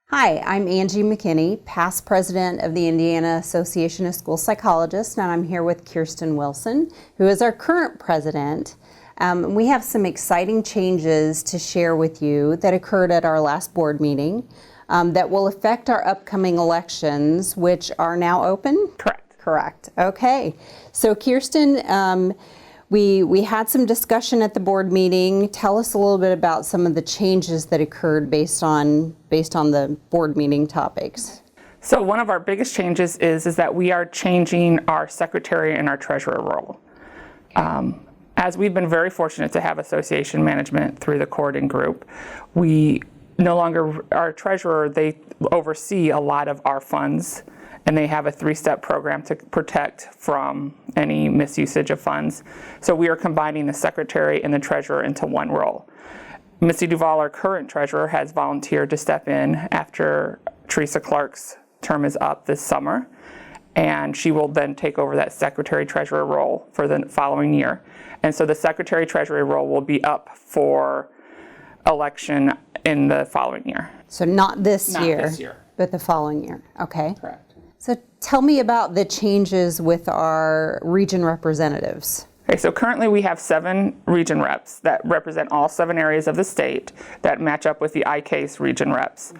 Hi, I'm Angie McKinney, past president of the Indiana Association of School Psychologists, and I'm here with Kirstin Wilson, who is our current president. We have some exciting changes to share with you that occurred at our last board meeting that will affect our upcoming elections, which are now open? Correct. Okay. So Kirstin, we had some discussion at the board meeting. Tell us a little bit about some of the changes that occurred based on the board meeting topics. So one of our biggest changes is that we are changing our secretary and our treasurer role. As we've been very fortunate to have association management through the Kirstin group, we no longer, our treasurer, they oversee a lot of our funds, and they have a 3-step program to protect from any misusage of funds. So we are combining the secretary and the treasurer into one role. Missy Duvall, our current treasurer, has volunteered to step in after Teresa Clark's term is up this summer, and she will then take over that secretary-treasurer role for the following year. And so the secretary-treasurer role will be up for election in the following year. So not this year, but the following year. Okay. Correct. So tell me about the changes with our region representatives. Okay, so currently we have 7 region reps that represent all 7 areas of the state that match up with the ICASE region reps.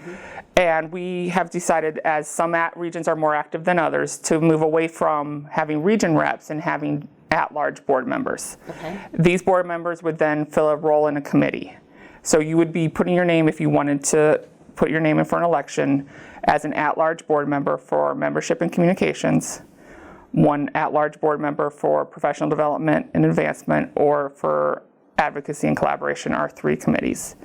And we have decided, as some regions are more active than others, to move away from having region reps and having at-large board members. Okay. These board members would then fill a role in a committee. So you would be putting your name, if you wanted to put your name in for an election, as an at-large board member for membership and communications, one at-large board member for professional development and advancement, or for advocacy and collaboration, are 3 committees.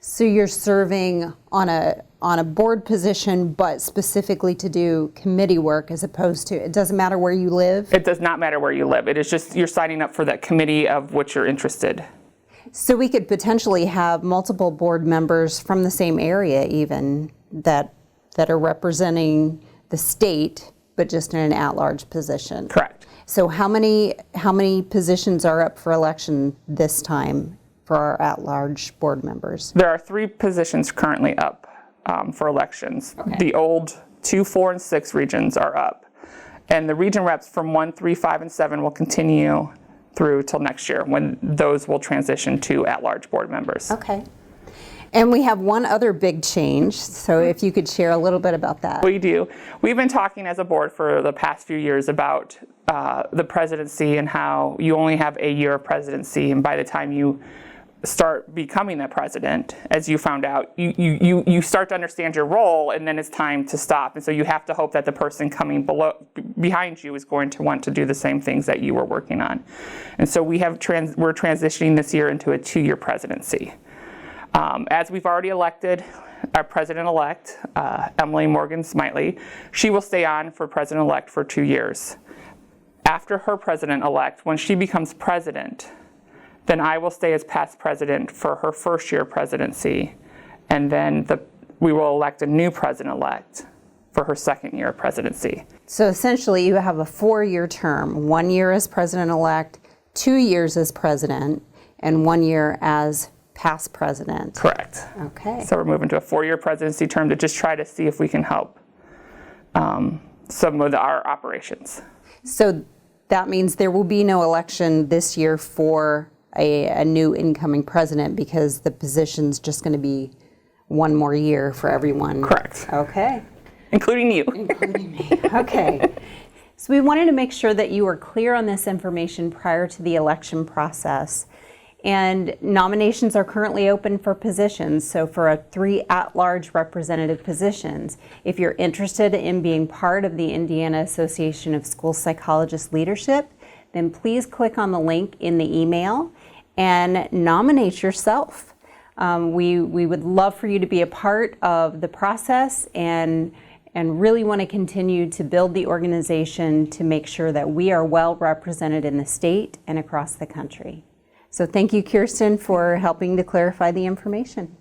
So you're serving on a board position, but specifically to do committee work, as opposed to, it doesn't matter where you live? It does not matter where you live. It is just you're signing up for that committee of which you're interested. So we could potentially have multiple board members from the same area even that are representing the state, but just in an at-large position. Correct. So how many positions are up for election this time for our at-large board members? There are 3 positions currently up for elections. Okay. The old 2, 4, and 6 regions are up. And the region reps from 1, 3, 5, and 7 will continue through till next year, when those will transition to at-large board members. Okay. And we have one other big change, so if you could share a little bit about that. We do. We've been talking as a board for the past few years about the presidency and how you only have a year of presidency, and by the time you start becoming the president, as you found out, you start to understand your role, and then it's time to stop. And so you have to hope that the person coming behind you is going to want to do the same things that you were working on. And so we're transitioning this year into a 2-year presidency. As we've already elected our president-elect, Emily Morgan Smitely, she will stay on for president-elect for 2 years. After her president-elect, when she becomes president, then I will stay as past president for her first year of presidency, and then we will elect a new president-elect for her second year of presidency. So essentially you have a 4-year term, 1 year as president-elect, 2 years as president, and 1 year as past president. Correct. Okay. So we're moving to a 4-year presidency term to just try to see if we can help some of our operations. So that means there will be no election this year for a new incoming president, because the position's just going to be 1 more year for everyone. Correct. Okay. Including you. Including me. Okay. So we wanted to make sure that you were clear on this information prior to the election process. And nominations are currently open for positions, so for 3 at-large representative positions. If you're interested in being part of the Indiana Association of School Psychologists leadership, then please click on the link in the email and nominate yourself. We would love for you to be a part of the process and really want to continue to build the organization to make sure that we are well represented in the state and across the country. So thank you, Kirstin, for helping to clarify the information.